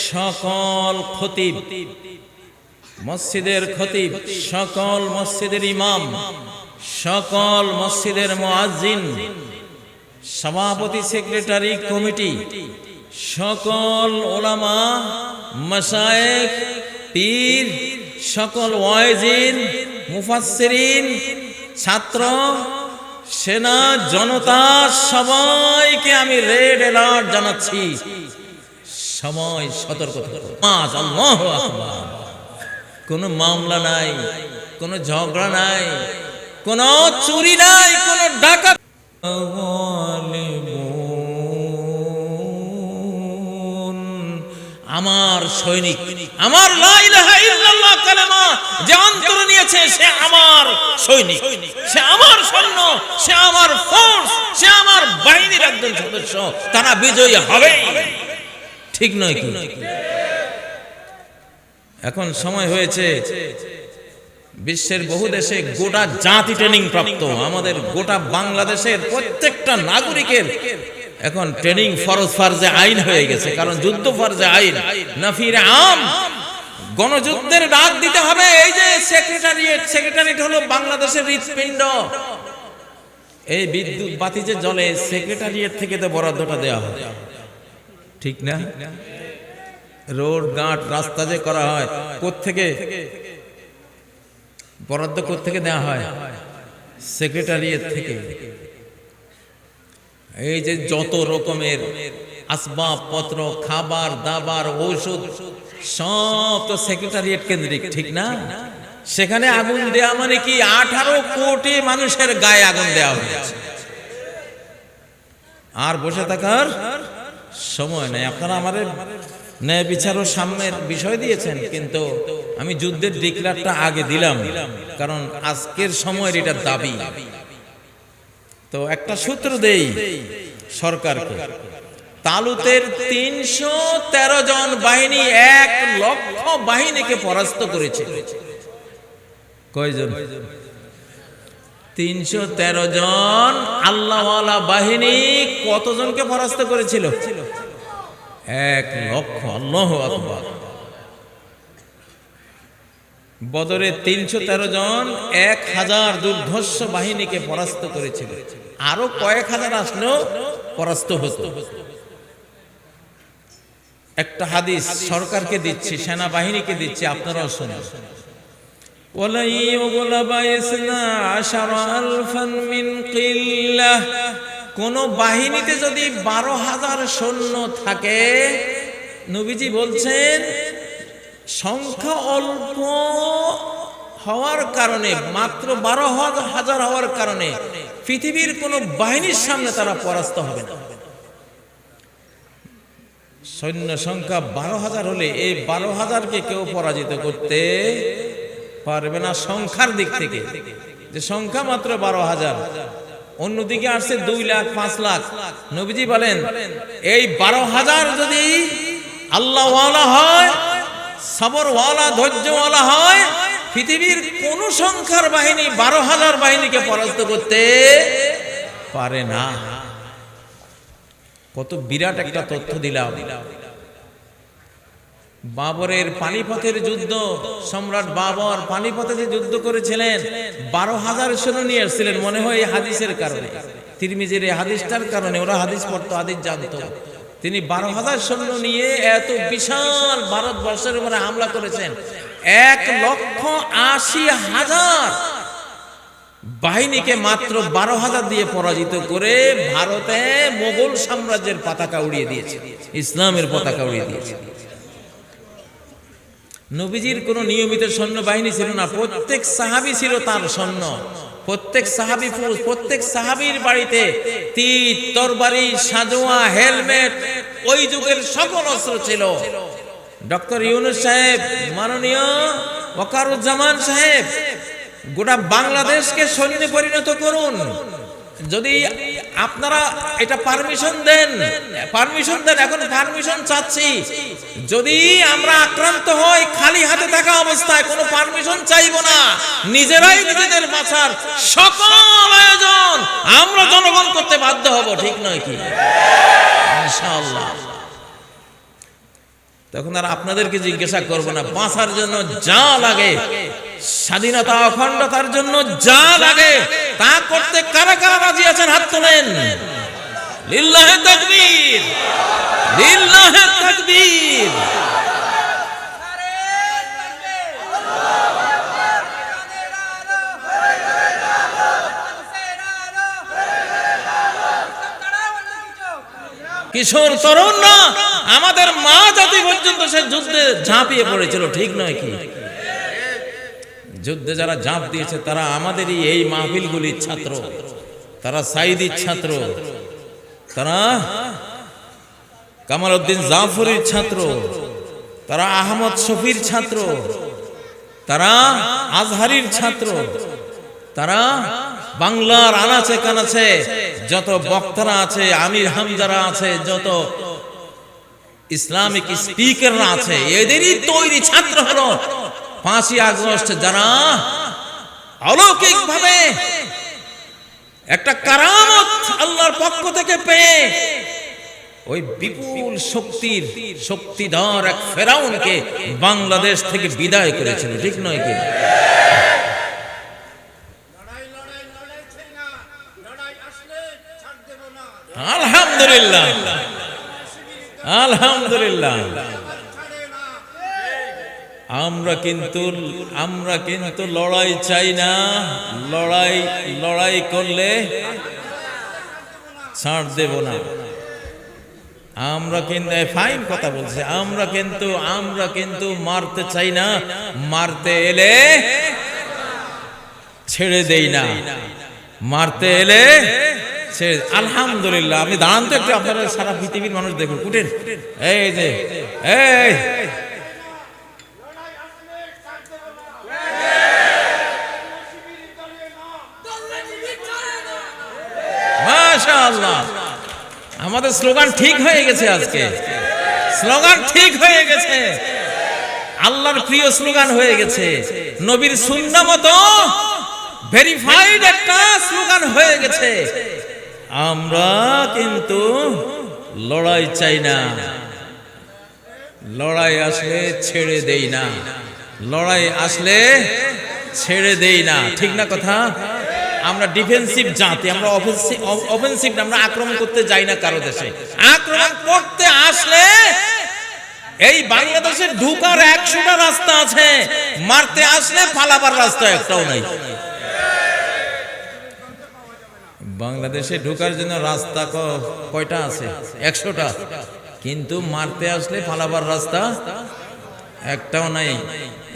সকল খতিব, মসজিদের খতিব, সকল মসজিদের ইমাম, সকল মসজিদের মুয়াজ্জিন, সভাপতি, সেক্রেটারি, কমিটি, সকল ওলামা, মাশায়েখ, পীর, সকল ওয়াইজিন, মুফাসসিরিন, ছাত্র, সেনা, জনতা, সবাইকে আমি রেড অ্যালার্ট জানাচ্ছি, সময় সতর্ক থাকুন। আল্লাহু আকবার। কোনো মামলা নাই, কোনো ঝগড়া নাই, কোনো চুরি নাই, কোনো ডাকাত। আমার সৈনিক, আমার লা ইলাহা ইল্লাল্লাহ কালেমা যে অন্তরে নিয়েছে, সে আমার সৈনিক, সে আমার সৈন্য, সে আমার ফোর্স, সে আমার বাহিনীর একজন সদস্য। তারা বিজয়ী হবে, ঠিক নয় কি? এখন সময় হয়েছে, বিশ্বের বহু দেশে গোটা জাতি ট্রেনিং প্রাপ্ত, আমাদের গোটা বাংলাদেশের প্রত্যেকটা নাগরিকের এখন ট্রেনিং ফরজ ফারজে আইন হয়ে গেছে। কারণ যুদ্ধ ফরজে আইন, নাফির আম, গণযুদ্ধের ডাক দিতে হবে। এই যে সেক্রেটারিয়েট হলো বাংলাদেশের হৃৎপিণ্ড। এই বিদ্যুৎ বাতি যে জ্বলে, সেক্রেটারিয়েট থেকে তো বরাদ্দটা দেওয়া হয়, ঠিক না? রোড ঘাট রাস্তা যে করা হয়, কোত্থেকে বরাদ্দ, কোত্থেকে দেওয়া হয়? সেক্রেটারিয়েট থেকে। এই যে যত রকমের আসবাবপত্র, খাবার দাবার, ঔষধ, সব তো সেক্রেটারিয়েট কেন্দ্রিক, ঠিক না? সেখানে আগুন দেয়া মানে কি 18 কোটি মানুষের গায়ে আগুন দেওয়া হয়েছে। আর বসে থাকার সময় নেই। আপনারা আমাদের ন্যায় বিচার ও সাম্যের বিষয় দিয়েছেন, কিন্তু আমি যুদ্ধের ডিক্লারটা আগে দিলাম, কারণ আজকের সময়ের এটা দাবি। তো একটা সূত্র দেই সরকারকে। তালুতের 313 জন বাহিনী 1 লক্ষ বাহিনীকে পরাস্ত করেছে। কয়জন? 313 জন আল্লাহওয়ালা বাহিনী কতজনকে পরাস্ত করেছিল? 1 লক্ষ। আল্লাহু আকবার। বদরে 313 জন 1000 দুর্ধর্ষ বাহিনীকে পরাস্ত করেছিল। আরো কয়েক হাজার আসলেও পরাস্ত হতো। একটা হাদিস সরকারকে দিচ্ছি, সেনাবাহিনীকে দিচ্ছি, আপনারাও শুনুন। কোন বাহিনীতে যদি 12,000 সৈন্য থাকে, নবীজি বলছেন সংখ্যা অল্প হওয়ার কারণে, মাত্র 12,000 হওয়ার কারণে পৃথিবীর কোন বাহিনীর সামনে তারা পরাস্ত হবে না। সৈন্য সংখ্যা 12,000 হলে এই 12,000কে কেউ পরাজিত করতে পারবে না সংখ্যার দিক থেকে, যে সংখ্যা মাত্র 12,000। অন্যদিকে আসছে 2 লাখ 5 লাখ। নবীজি বলেন এই 12,000 যদি আল্লাহওয়ালা হয়, সবরওয়ালা, ধৈর্যওয়ালা হয়, পৃথিবীর কোন সংখ্যার বাহিনী 12,000 বাহিনীকে পরাস্ত করতে পারে না। কত বিরাট একটা তথ্য দিলাম। বাবরের পানিপথের যুদ্ধ, সম্রাট বাবর পানিপথে যে যুদ্ধ করেছিলেন, 12,000 সৈন্য নিয়ে এসেছিলেন। মনে হয় এই হাদিসের কারণে, তিরমিজির এই হাদিসটার কারণে, ওরা হাদিস পড়তো, হাদিস জানতো। তিনি 12,000 সৈন্য নিয়ে এত বিশাল ভারতবর্ষের উপরে হামলা করেছেন। 1,80,000 বাহিনীকে মাত্র 12,000 দিয়ে পরাজিত করে ভারতে মোগল সাম্রাজ্যের পতাকা উড়িয়ে দিয়েছে, ইসলামের পতাকা উড়িয়ে দিয়েছে। নবীজির কোন নিয়মিত সৈন্য বাহিনী ছিল না, প্রত্যেক সাহাবী ছিল তার সৈন্য। প্রত্যেক সাহাবী, প্রত্যেক সাহাবীর বাড়িতে তীর, তরবারি, সাজোয়া, হেলমেট, ওই যুগের সকল অস্ত্র ছিল। ডক্টর ইউনূস সাহেব, মাননীয় ওয়াকারুজ্জামান সাহেব, গোটা বাংলাদেশকে সৈন্যে পরিণত করুন। যদি আপনারা এটা পারমিশন দেন, এখন পারমিশন চাচ্ছি। যদি আমরা আক্রান্ত হই, খালি হাতে থাকা অবস্থায় কোনো পারমিশন চাইবো না, নিজেরাই নিজেদের বাঁচার সকল আয়োজন আমরা জনগণ করতে বাধ্য হব, ঠিক নয় কি? ইনশাআল্লাহ। তখন আর আপনাদেরকে জিজ্ঞাসা করব না, বাঁচার জন্য যা লাগে, স্বাধীনতা অখণ্ডতার জন্য যা লাগে তা করতে কারা কারা রাজি আছেন? হাত তোলেন। লিল্লাহে তাকবীর, লিল্লাহে তাকবীর। কিশোর তরুণরা, আমাদের মা জাতি পর্যন্ত সে যুদ্ধে ঝাঁপিয়ে পড়েছিল, ঠিক নয় কি? যুদ্ধে যারা ঝাঁপ দিয়েছে তারা আমাদেরই এই মাহফিলগুলির ছাত্র, তারা সাইদির ছাত্র, তারা কামাল উদ্দিন জাফরির ছাত্র, তারা আহমদ শফির ছাত্র, তারা আজহারির ছাত্র, তারা বাংলার আনাচে কানাচে যত বক্তারা আছে, আমির হামজারা আছে, যত ইসলামিক স্পিকাররা আছে, এদেরই তৈরি ছাত্র হলো 5ই আগস্ট, যারা অলৌকিক ভাবে একটা কারামত আল্লাহর পক্ষ থেকে পেয়ে ওই বিপুল শক্তিধর এক ফেরাউনকে বাংলাদেশ থেকে বিদায় করেছিল, ঠিক নয় কি? আলহামদুলিল্লাহ, আলহামদুলিল্লাহ। আমরা কিন্তু লড়াই চাই না। লড়াই করলে ছাড় দেব না। আমরা কিন্তু ফাইন কথা বলছে, আমরা কিন্তু মারতে চাই না, মারতে এলে ছেড়ে দেই না, মারতে এলে আলহামদুলিল্লাহ। আপনি দাঁড়ান তো একটু, আপনারা সারা পৃথিবীর মানুষ দেখুন, কুটেন এই যে এই মাশাআল্লাহ, আমাদের স্লোগান ঠিক হয়ে গেছে, আজকে স্লোগান ঠিক হয়ে গেছে, আল্লাহর প্রিয় স্লোগান হয়ে গেছে, নবীর সুন্নাহ মতো ভেরিফাইড একটা স্লোগান হয়ে গেছে। আমরা কিন্তু লড়াই চাই না, লড়াই আসলে ছেড়ে দেই না, লড়াই আসলে ছেড়ে দেই না, ঠিক না কথা? আমরা ডিফেন্সিভ জাতি, আমরা অফেন্সিভ না, আমরা আক্রমণ করতে যাই না কারো দেশে। আক্রমণ করতে আসলে এই বাংলাদেশে ঢুকার 100টা রাস্তা আছে, মারতে আসলে পালাবার রাস্তা একটাও নাই। বাংলাদেশে ঢোকার জন্য রাস্তা কয়টা আছে? 100টা, কিন্তু মারতে আসলে পালাবার রাস্তা একটাও নাই।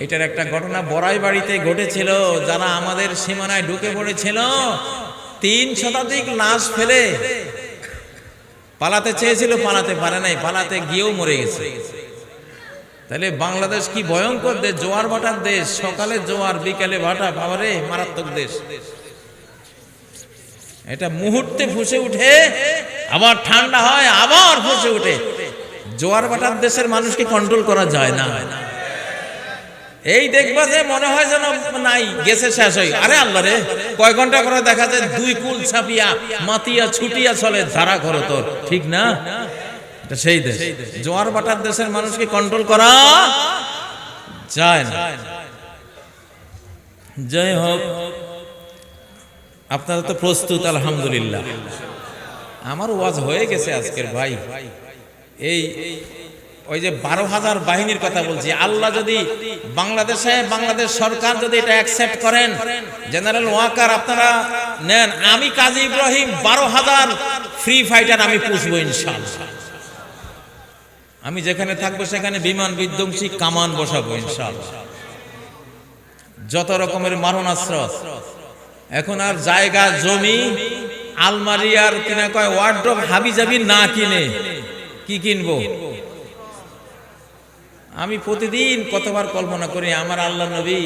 এটার একটা ঘটনা বড়াই বাড়িতে ঘটেছিল। যারা আমাদের সীমানায় ঢুকে পড়েছিল, 3 শতাধিক লাশ ফেলে পালাতে চেয়েছিল, পালাতে পারে নাই, পালাতে গিয়েও মরে গেছে। তাহলে বাংলাদেশ কি ভয়ঙ্কর দেশ, জোয়ার ভাটার দেশ, সকালে জোয়ার বিকালে ভাটা, বাবারে মারাত্মক দেশ। এটা মুহূর্তে ফুসে উঠে, আবার ঠান্ডা হয়, আবার ফুসে উঠে। জোয়ার ভাটার দেশের মানুষকে কন্ট্রোল করা যায় না। এই দেখবা যে মনে হয় যেন নাই, গেছে, শেষ হয়ে। আরে আল্লাহ রে, কয় ঘন্টা করে দেখা যায় 2 কুল ছাপিয়া মাতিয়া ছুটিয়া চলে, ধারা করো তোর, ঠিক না? এটা সেই দেশ। জোয়ার ভাটার দেশের মানুষকে কন্ট্রোল করা যায় না। যাই হোক, আপনারা তো প্রস্তুত আলহামদুলিল্লাহ। আমার ওয়াজ হয়ে গেছে আজকের ভাই। এই ওই যে 12,000 বাহিনীর কথা বলছি, আল্লাহ যদি বাংলাদেশ সরকার যদি এটা অ্যাকসেপ্ট করেন, জেনারেল ওয়াকার আপনারা নেন, আমি কাজী ইব্রাহিম 12,000 ফ্রি ফাইটার আমি পুষবো ইনশাআল্লাহ। আমি যেখানে থাকবো সেখানে বিমান বিধ্বংসী কামান বসাবো ইনশাআল্লাহ। যত রকমের মারণাস্ত্র, এখন আর জায়গা জমি আলমারি আর কিনা কয় ওয়ার্ডরোব হাবিজাবি না কিনে কি কিনবো? আমি প্রতিদিন কতবার কল্পনা করি, আমার আল্লাহ নবী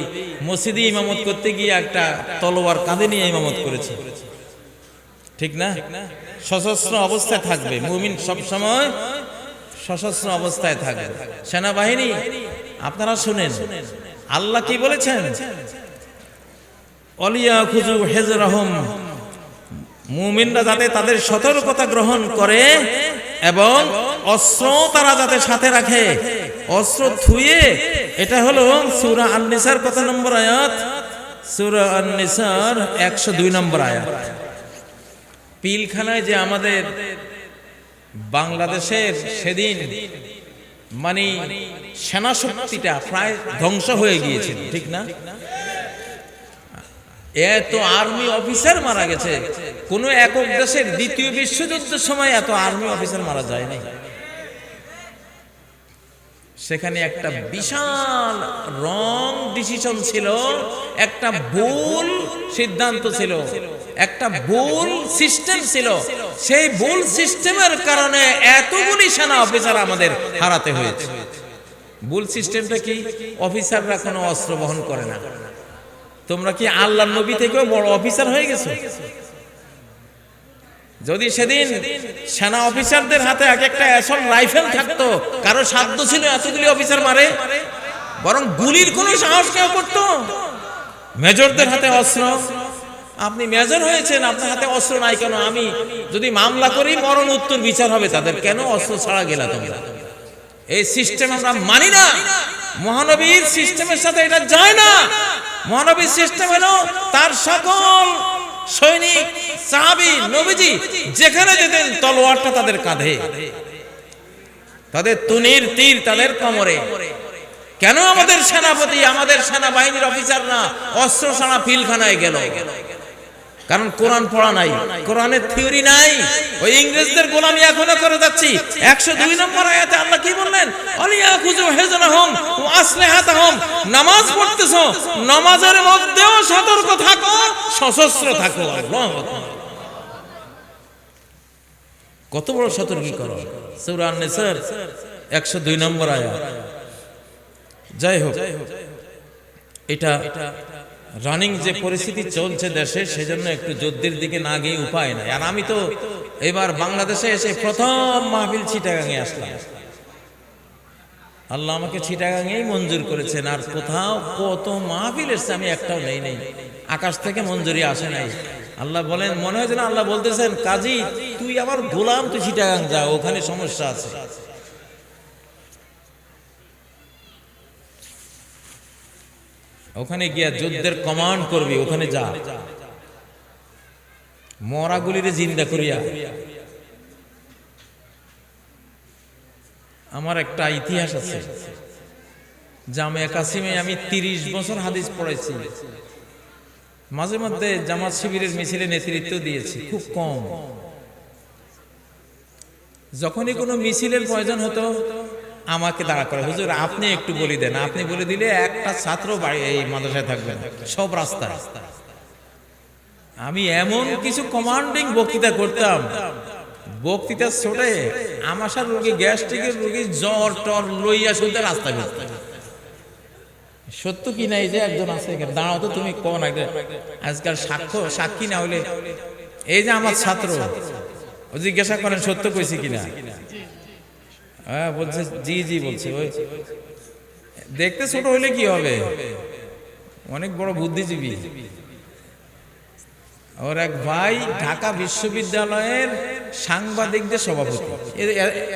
মসজিদে ইমামত করতে গিয়ে একটা তলোয়ার কাঁধে নিয়ে ইমামত করেছে, ঠিক না? সশস্ত্র অবস্থায় থাকবে মুমিন, সব সময় সশস্ত্র অবস্থায় থাকবে। সেনাবাহিনী আপনারা শুনেন আল্লাহ কি বলেছেন, অলিয়া খুজু হেজরহম, মুমিনরা যাতে তাদের সতর্কতা গ্রহণ করে এবং অস্ত্র তারা যাতে সাথে রাখে, অস্ত্র থুয়ে, এটা হলো সূরা আন-নিসার কত নম্বর আয়াত? সূরা আন-নিসার 102 নম্বর আয়াত। পিলখানায় যে আমাদের বাংলাদেশের সেদিন মানে সেনা শক্তিটা প্রায় ধ্বংস হয়ে গিয়েছিল, ঠিক না? এত আর্মি অফিসার মারা গেছে, কোন একক দেশের দ্বিতীয় বিশ্বযুদ্ধের সময় এত আর্মি অফিসার মারা যায় নাই। সেখানে একটা বিশাল রং ডিসিশন ছিল, একটা ভুল সিদ্ধান্ত ছিল, একটা ভুল সিস্টেম ছিল। সেই ভুল সিস্টেমের কারণে এতগুলি সেনা অফিসার আমাদের হারাতে হয়েছে। ভুল সিস্টেমটা কি? অফিসাররা কোনো অস্ত্র বহন করে না। তোমরা কি আল্লাহর নবী থেকেও বড় অফিসার হয়ে গেছো? যদি সেদিন সেনা অফিসারদের হাতে এক একটা অ্যাসল্ট রাইফেল থাকতো, কারো সাধ্য ছিল এতগুলি অফিসার মারে? বরং গুলির কোনো সাহস কেউ করতো? মেজরদের হাতে অস্ত্র। আপনি মেজর হয়েছেন, আপনার হাতে অস্ত্র নাই কেন? আমি যদি মামলা করি মরণ উত্তর বিচার হবে তাদের, কেন অস্ত্র ছাড়া গেলা তোমরা? এই সিস্টেম আমরা মানি না। মহানবীর সিস্টেমের সাথে এটা যায় না। মহানবীর সিস্টেম হলো তার সকল সৈনিক, সাহাবী, নবীজি যেখানে যেতেন তলোয়ারটা তাদের কাঁধে, তাদের তুনির তীর তাদের কোমরে। কেন আমাদের সেনাপতি, আমাদের সেনাবাহিনীর অফিসাররা অস্ত্র ছাড়া পিলখানায় গেল? কারণ কোরআন পড়া নাই, কোরআনের থিওরি নাই। ওই ইংরেজদের গোলামি এখনো করে যাচ্ছি। 102 নম্বর আয়াতে আল্লাহ কি বললেন? আলিয়াখুযু হিজরাহুম ওয়া আসলিহাতাহুম। নামাজ পড়তেছো, নামাজের মধ্যেও সতর্ক থাকো, সশস্ত্র থাকো। আল্লাহু আকবার। কত বড় সতর্কীকরণ! সূরা আন-নিসার 102 নম্বর আয়াত। যাই হোক, এটা রানিং যে পরিস্থিতি চলছে দেশে, সেজন্য একটু যুদ্ধের দিকে না গিয়ে উপায় নাই। আর আমি তো এবার বাংলাদেশে এসে প্রথম মাহফিল চিটাগাঙে আসলাম। আল্লাহ আমাকে চিটাগাঙেই মঞ্জুর করেছেন। আর কোথাও কত মাহফিল এসছে, আমি একটাও নেই। আকাশ থেকে মঞ্জুরি আসে নাই। আল্লাহ বলেন, মনে হয় যেন আল্লাহ বলতেছেন, কাজী তুই আমার গোলাম, তুই চিটাগাং যা, ওখানে সমস্যা আছে। ওখানে গিয়া যুদ্ধের কমান্ড করবি, ওখানে যা, মরাগুলিরে জিন্দা করিয়া। আমার একটা ইতিহাস আছে, জামিয়া কাসিমে আমি 30 বছর হাদিস পড়াইছি। মাঝে মধ্যে জামাত শিবিরের মিছিলে নেতৃত্ব দিয়েছি, খুব কম। যখনই কোনো মিছিলের প্রয়োজন হতো আমাকে দাঁড়া করে, হুজুর আপনি একটু বলে দেন। আপনি বলে দিলে একটা ছাত্র এই মাদ্রাসায় থাকবেন, সব রাস্তায়। আমি এমন কিছু কমান্ডিং বক্তৃতা করতাম, বক্তৃতা ছোটে আমাশার রোগী, গ্যাস্ট্রিকের রোগী, জ্বর টর লইয়া শুনতে রাস্তায় ঘুরতাম। সত্য কি নাই যে একজন আছে এখানে, দাঁড়াও তো তুমি কোন আজকাল সাক্ষী না হলে। এই যে আমার ছাত্র, জিজ্ঞাসা করেন সত্য কইছি কিনা? হ্যাঁ বলছে, জি জি বলছে। ওই দেখতে ছোট হইলে কি হবে, অনেক বড় বুদ্ধিজীবী। ওর এক ভাই ঢাকা বিশ্ববিদ্যালয়ের সাংবাদিকদের সভাপতি,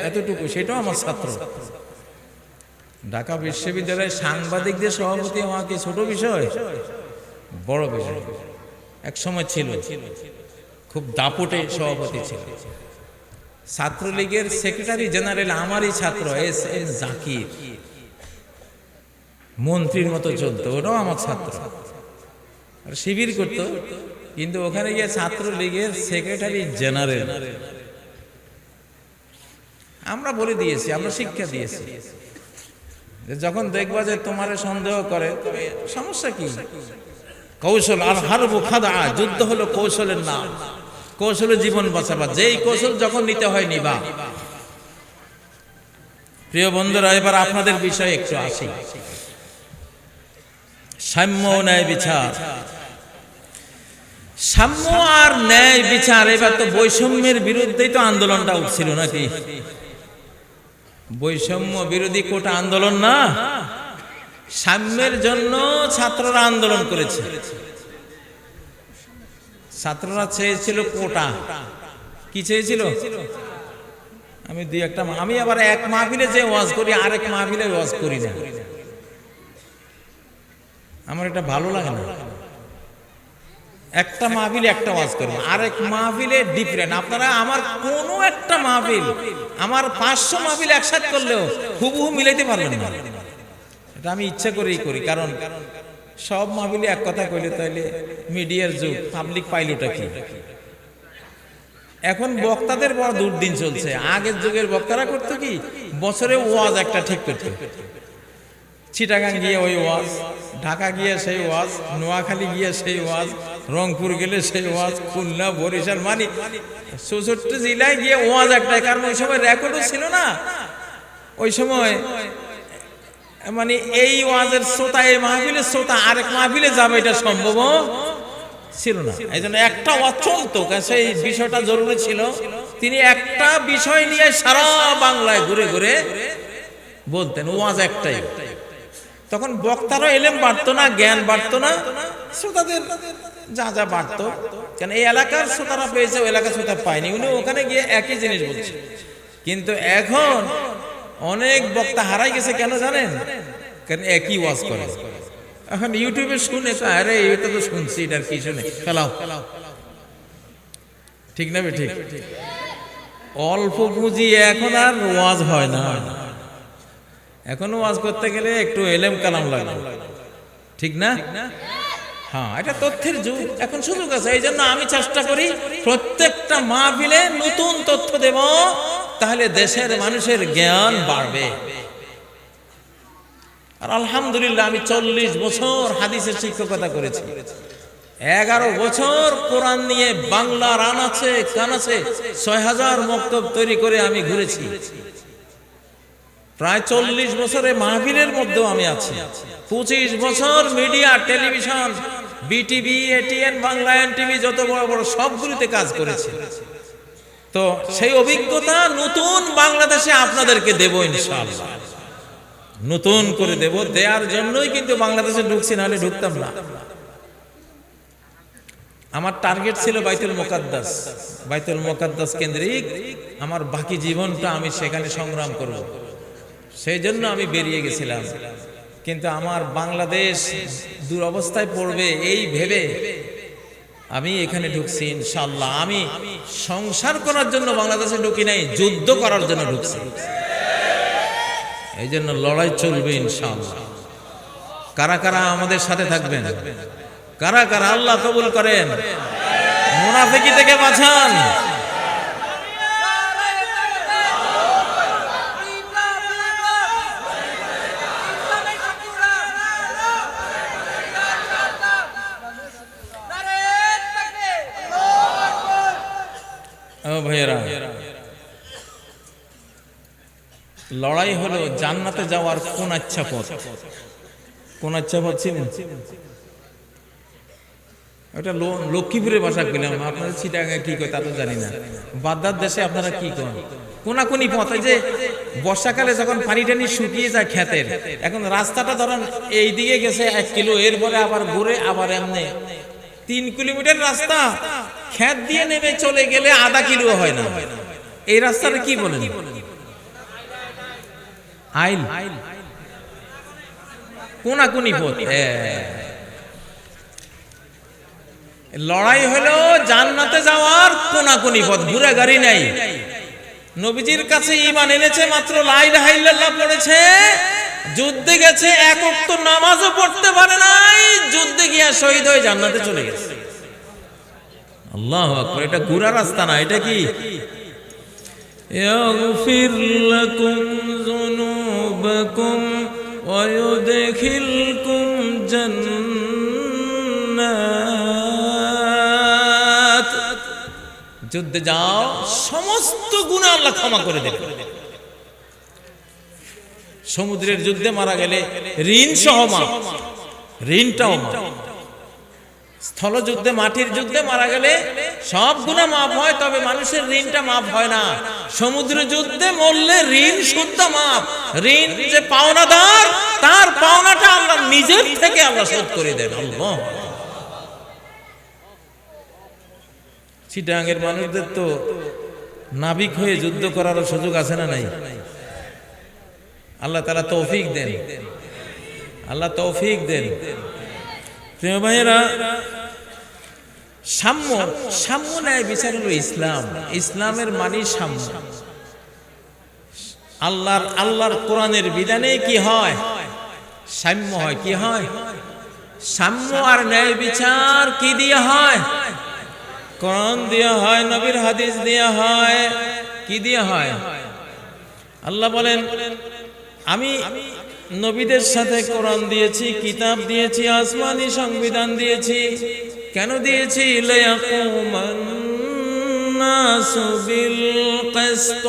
এতটুকু, সেটাও আমার ছাত্র। ঢাকা বিশ্ববিদ্যালয়ের সাংবাদিকদের সভাপতি হওয়া কি ছোট বিষয়? বড় বিষয়। এক সময় ছিল, খুব দাপটে সভাপতি ছিল। ছাত্রলীগের সেক্রেটারি জেনারেল আমারই ছাত্র এস.এম. জাকির, মন্ত্রীর মতো চলতো, ওটাও আমার ছাত্র। আর শিবির করতো, কিন্তু ওখানে গিয়ে ছাত্রলীগের সেক্রেটারি জেনারেল। আমরা বলে দিয়েছি, আমরা শিক্ষা দিয়েছি, যখন দেখবা যে তোমার সন্দেহ করে, সমস্যা কি? কৌশল, আর হারবু খাদা, যুদ্ধ হলো কৌশলের নাম। কৌশলে জীবন বাঁচাবা, যেই কৌশল যখন নিতে হয় নিবা। প্রিয় বন্ধুরা, এবার আপনাদের বিষয়ে একটু আসি। সাম্য ন্যায় বিচার, সাম্য আর ন্যায় বিচার। এবার তো বৈষম্যের বিরুদ্ধেই তো আন্দোলনটা উঠছিল নাকি? বৈষম্য বিরোধী কোটা আন্দোলন না, সাম্যের জন্য ছাত্ররা আন্দোলন করেছে। ছাত্ররা চেয়েছিল কোটা। কি চেয়েছিল? আমি দুই একটা, আমি আবার এক মাহফিলে যে ওয়াজ করি আরেক মাহফিলে ওয়াজ করি না, আমার এটা ভালো লাগে না। একটা মাহফিলে একটা ওয়াজ করবো, আরেক মাহফিলে ডিফারেন্ট। আপনারা আমার কোনো একটা মাহফিল আমার 500 মাহফিল একসাথে করলেও হুবহু মিলাইতে পারবেন না। এটা আমি ইচ্ছা করেই করি, কারণ সব মাহফিলে এক কথা কইলে তাইলে মিডিয়ার যুগ, পাবলিক পাইলটা কি। এখন বক্তাদের বড় দুর্দিন চলছে। আগের যুগের বক্তারা করতো কি, বছরে ওয়াজ একটা ঠিক করতো। চিটাগাং গিয়ে ওই ওয়াজ, ঢাকা গিয়ে সেই ওয়াজ, নোয়াখালী গিয়ে সেই ওয়াজ, রংপুর গেলে সেই ওয়াজ, খুলনা, বরিশাল, মানে 64 জেলায় গিয়ে ওয়াজ একটাই। কারণ ওই সময় রেকর্ডও ছিল না, ওই সময় মানে এই ওয়াজের শ্রোতা, এই মাহফিলের শ্রোতা আরেক মাহফিলে যাবে এটা সম্ভব ছিল না। এই জন্য একটা ওয়াজ চলতো, সেই বিষয়টা জরুরি ছিল। তিনি একটা বিষয় নিয়ে সারা বাংলায় ঘুরে ঘুরে বলতেন, ওয়াজ একটাই। তখন বক্তারও এলেম বাড়তো না, জ্ঞান বাড়তো না, শ্রোতাদের যা যা বাড়তো। কেন এই এলাকার শ্রোতারা পেয়েছে, ওই এলাকার শ্রোতা পায়নি, উনি ওখানে গিয়ে একই জিনিস বলছে। কিন্তু এখন অনেক বক্তা হারাই গেছে, কেন জানেন? কারণ একই ওয়াজ করে। এখন ইউটিউবে শুনে, আরে এটা তো শুনছি, এটার কি শুনে ফেলাও, ঠিক না? ঠিক। অল্প পুঁজি এখন আর ওয়াজ হয় না, এখন ওয়াজ করতে গেলে একটু এলেম কালাম লাগে, ঠিক না? হ্যাঁ, এটা তথ্যের যুগ, এখন সুযোগ আছে। এই জন্য আমি চেষ্টা করি প্রত্যেকটা মাহফিলে নতুন তথ্য দেব, তাহলে দেশের মানুষের জ্ঞান বাড়বে। আর আলহামদুলিল্লাহ আমি 40 বছর হাদিসের শিক্ষকতা করেছি, 11 বছর কোরআন নিয়ে বাংলার আনাচে কানাচে 6000 মক্তব তৈরি করে আমি ঘুরেছি। প্রায় 40 বছরে মাহফিলের মধ্যেও আমি আছি। 25 বছর media, television, BTV, ATN Bangla, NTV, যত বড় বড় সবগুলিতে কাজ করেছি। তো সেই অভিজ্ঞতা নতুন বাংলাদেশে আপনাদেরকে দেব ইনশাআল্লাহ, নতুন করে দেব। দেওয়ার জন্যই কিন্তু বাংলাদেশে ঢুকছি, নাহলে ঢুকতাম না। আমার টার্গেট ছিল বাইতুল মুকাদ্দাস, বাইতুল মুকাদ্দাস কেন্দ্রিক আমার বাকি জীবনটা আমি সেখানে সংগ্রাম করব, সেই জন্য আমি বেরিয়ে গেছিলাম। কিন্তু আমার বাংলাদেশ দুরবস্থায় পড়বে এই ভেবে আমি এখানে ঢুকছি ইনশাআল্লাহ। আমি সংসার করার জন্য বাংলাদেশে ঢুকি নাই, যুদ্ধ করার জন্য ঢুকছি। এই জন্য লড়াই চলবে ইনশাআল্লাহ। কারা কারা আমাদের সাথে থাকবেন? কারা কারা আল্লাহ কবুল করেন, মুনাফিকি থেকে বাঁচান। ভাইয়েরা, লড়াই হলো জান্নাতে যাওয়ার কোন আচ্ছা পথ। কোন আচ্ছা পথ ছিল ওটা লক্ষ্মীপুরের ভাষা পেলাম, আপনারা চিটাগাঙ্গে কি কয় তা তো জানি না। বাগদাদ দেশে আপনারা কি কন? কোনাকুনি পথ। যে বর্ষাকালে যখন পানি টানি শুকিয়ে যায় ক্ষেতের, এখন রাস্তাটা ধরেন এই দিকে গেছে 1 কিলো, এরপরে আবার ঘুরে আবার এমনি 3 কিলোমিটার রাস্তা, ক্ষেত দিয়ে নেমে চলে গেলে আধা কিলো হয় না। এই রাস্তাটা কি বলেন? আইল, কোনাকুনি পথ। লড়াই হলো জান্নাতে যাওয়ার কোনাকুনি পথ, ঘুরে গাড়ি নাই। নবীজির কাছে ঈমান এনেছে, মাত্র লা ইলাহা ইল্লাল্লাহ পড়েছে, যুদ্ধে গেছে, 1 ওয়াক্ত নামাজও পড়তে পারে নাই, যুদ্ধে গিয়া শহীদ হয়ে জান্নাতে চলে গেছে। আল্লাহু আকবার। এটা ঘুরা রাস্তা না, এটা কি? ইয়াগফির লাকুম যুনুবাকুম ওয়া ইউদখিলকুম জান্নাত। যুদ্ধে যাও, সমস্ত গুনাহ আল্লাহ ক্ষমা করে দেবে। সমুদ্রের যুদ্ধে মারা গেলে ঋণ সহ মাফ, ঋণটাও মাফ। স্থলযুদ্ধে, মাটির যুদ্ধে মারা গেলে সব গুনাহ মাফ হয়, তবে মানুষের ঋণটা মাফ হয় না। সমুদ্র যুদ্ধে মরলে ঋণ শুদ্ধ মাফ। ঋণ যে পাওনাদার, তার পাওনাটা আল্লাহ নিজের থেকে আল্লাহ শোধ করে দেন। আল্লাহ। চিটাগাঙ্গের মানুষদের তো নাবিক হয়ে যুদ্ধ করারও সুযোগ আছে না নাই? আল্লাহ তাআলা তৌফিক দেন, আল্লাহ তৌফিক দেন। প্রিয় ভাইয়েরা, সাম্য, সাম্য ন্যায় বিচার হলো ইসলাম। ইসলামের মানে সাম্য। আল্লাহর কোরআনের বিধানে কি হয়? সাম্য হয়। কি হয়? সাম্য আর ন্যায় বিচার কি দিয়ে হয়? কোরআন দিয়ে হয়, নবীর হাদিস দিয়ে হয়। কি দিয়ে হয়? আল্লাহ বলেন, আমি নবীদের সাথে কোরআন দিয়েছি, কিতাব দিয়েছি, আসমানি সংবিধান দিয়েছি। কেন দিয়েছি? লিয়াকুমান্নাসু বিল কিসত,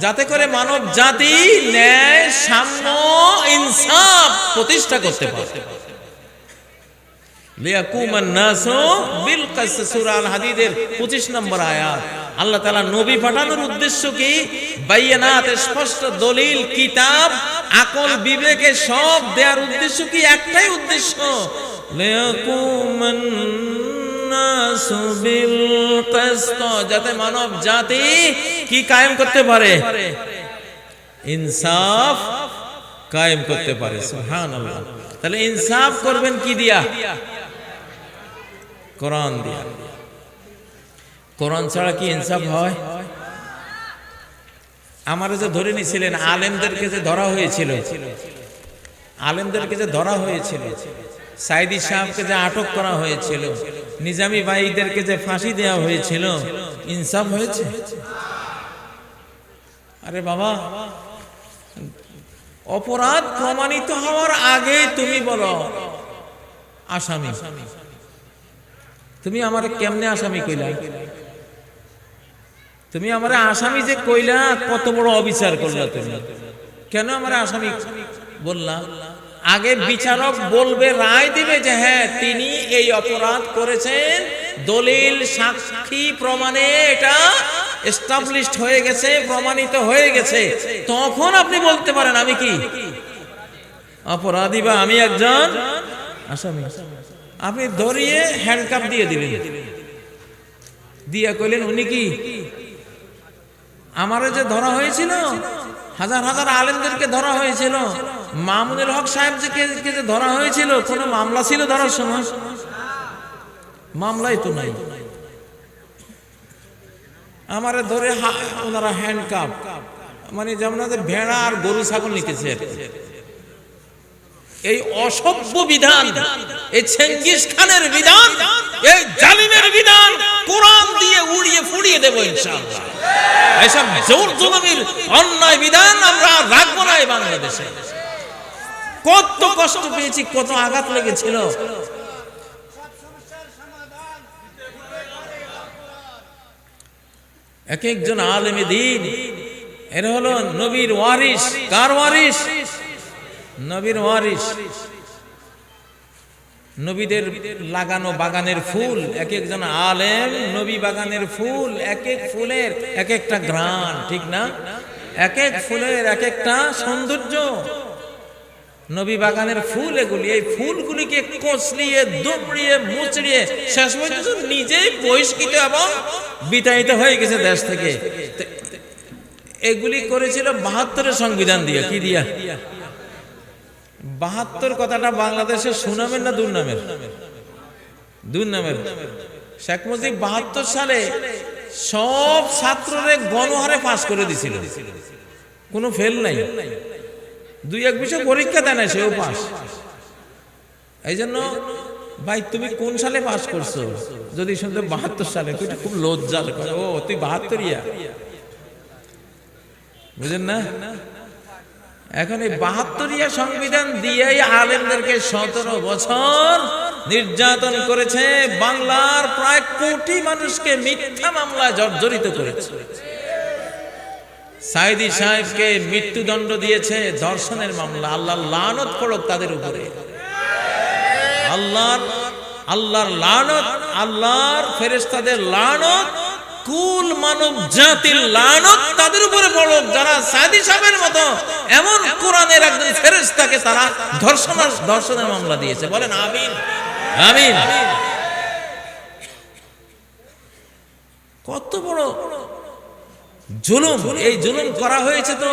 যাতে করে মানব জাতি ন্যায়, সাম্য, ইনসাফ প্রতিষ্ঠা করতে পারে। লিয়াকুমান্নাসু বিল কিসত, সূরা আল হাদীদের 25 নম্বর আয়াত। আল্লাহ তাআলা নবী পাঠানোর উদ্দেশ্য কি? বাইয়ানাত, স্পষ্ট দলিল, কিতাব, আকল, বিবেকে সব দেওয়ার উদ্দেশ্য কি? একটাই উদ্দেশ্য, লিয়াকুমান্নাসু বিল কিসত, যাতে মানব জাতি কি কায়েম করতে পারে? ইনসাফ কায়েম করতে পারে। সুবহানাল্লাহ। তাহলে ইনসাফ করবেন কি দিয়া? কোরআন দিয়া। কোরআন ছাড়া কি ইনসাফ হয়? আমারে যে ধরে নিয়েছিলেন, আলেমদেরকে যে ধরা হয়েছিল, আলেমদেরকে যে ধরা হয়েছিল, সাইদি সাহেবকে যে আটক করা হয়েছিল, নিজামী ভাইদেরকে যে ফাঁসি দেওয়া হয়েছিল, ইনসাফ হয়েছে? আরে বাবা, অপরাধ প্রমাণিত হওয়ার আগে তুমি বলো আসামি। তুমি আমারে কেমনে আসামি কইলা? তুমি আমারে আসামি যে কইলা, কত বড় অবিচার করলা তুমি। কেন আমারে আসামি বললা? আগে বিচারক বলবে, রায় দিবে যে হ্যাঁ তিনি এই অপরাধ করেছেন, দলিল, সাক্ষী, প্রমাণে এটা এস্টাবলিশড হয়ে গেছে, প্রমাণিত হয়ে গেছে। তখন আপনি বলতে পারেন আমি কি অপরাধী বা আমি একজন আসামি। আপনি ধরিয়ে হ্যান্ডকাপ দিয়ে দিলেন, দিয়া কইলেন উনি কি? আমারে যে ধরা হয়েছিল, হাজার হাজার আলেমদেরকে ধরা হয়েছিল, মামুনুল হক সাহেবকে যে ধরা হয়েছিল, কোন মামলা ছিল ধরার সময়? মামলাই তো নাই। আমারে ধরে ওনারা হ্যান্ডকাপ, মানে যেমন ভেড়া আর গরু ছাগল নিতেছে। এই অসভ্য বিধান, এই চেঙ্গিস খানের বিধান, এই জালিমের বিধান কোরআন দিয়ে উড়িয়ে ফুড়িয়ে দেব ইনশাআল্লাহ। এসব জোর জুলুমের অন্যায় বিধান আমরা রাখবো না এই বাংলাদেশে। কত কষ্ট পেয়েছি, কত আঘাত লেগেছিল। এক একজন আলেমে দ্বীন, এরা হলো নবীর ওয়ারিস। কার ওয়ারিস? নবীর ওয়ারিস। নবীদের লাগানো বাগানের ফুল, এক একজন আলেম নবী বাগানের ফুল, এক এক ফুলের এক একটা ঘ্রাণ, ঠিক না? এক এক ফুলের এক একটা সৌন্দর্য। নবী বাগানের ফুল এগুলি, এই ফুলগুলিকে কচলিয়ে, দুবড়িয়ে, মুচড়িয়ে শেষ পর্যন্ত নিজেই বহিষ্কৃত এবং বিতাড়িত হয়ে গেছে দেশ থেকে। এগুলি করেছিল ৭২-এর সংবিধান দিয়ে। কি দিয়া? ৭২ কথাটা বাংলাদেশে সুনামের না দুর্নামের? দুর্নামের। শেখ মুজিব ৭২ সালে সব ছাত্ররে গণহারে পাস করে দিছিল, কোনো ফেল নাই। ২-১ বিষয় পরীক্ষা দেয় না, সেও পাস। এই জন্য ভাই তুমি কোন সালে পাস করছো যদি শুনতে ৭২ সালে, তুই খুব লজ্জার করে, ও তুই ৭২ইয়া, বুঝেন না? এখন এই ৭২ইয়া সংবিধান দিয়েই আলেমদেরকে ১৭ বছর নির্যাতন করেছে, বাংলার প্রায় কোটি মানুষকে মিথ্যা মামলায় জর্জরিত করেছে। সাইদি সাহেবকে মৃত্যুদণ্ড দিয়েছে ধর্ষণের মামলা। আল্লাহর লানত পড়ুক তাদের উপরে। আল্লাহর লানত, আল্লাহর ফেরেশতাদের লানত, কুল মানব জাতির লানত তাদের উপরে পড়ুক যারা সাইদি সাহেবের মতো এমন কোরআনের একজন ফেরেশতাকে তারা ধর্ষণের মামলা দিয়েছে। বলেন আমিন, আমিন। কত বড় জুলুম, এই জুলুম করা হয়েছে তো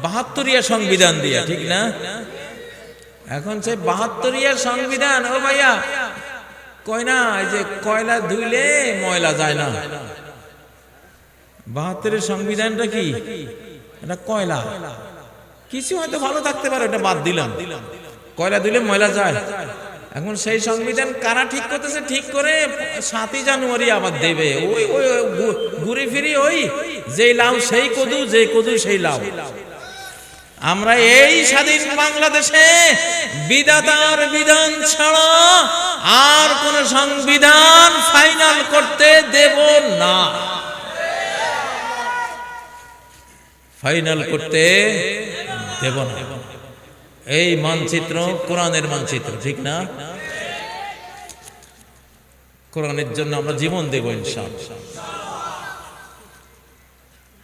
৭২ সংবিধান দিয়ে, ঠিক না? এখন সে ৭২ সংবিধান, ও ভাইয়া কয় না এই যে কয়লা ধুইলে ময়লা যায় না, ৭২ সংবিধানটা কি? এটা কয়লা, কিছু হয়তো ভালো থাকতে পারে, এটা বাদ দিলাম, কয়লা ধুইলে ময়লা যায়। এখন সেই সংবিধান কারা ঠিক করতেছে? ঠিক করে ৭ই জানুয়ারি আবার দেবে, ওই ওই ঘুরে ফিরি ওই যেই লাউ সেই কদু, যে কদু সেই লাউ। আমরা এই স্বাধীন বাংলাদেশে বিধাতার বিধান ছাড়া আর কোন সংবিধান ফাইনাল করতে দেব না, ফাইনাল করতে দেব না। এই মানচিত্র কোরআনের মানচিত্র, ঠিক না? কোরআনের জন্য আমরা জীবন দেব ইনশাআল্লাহ।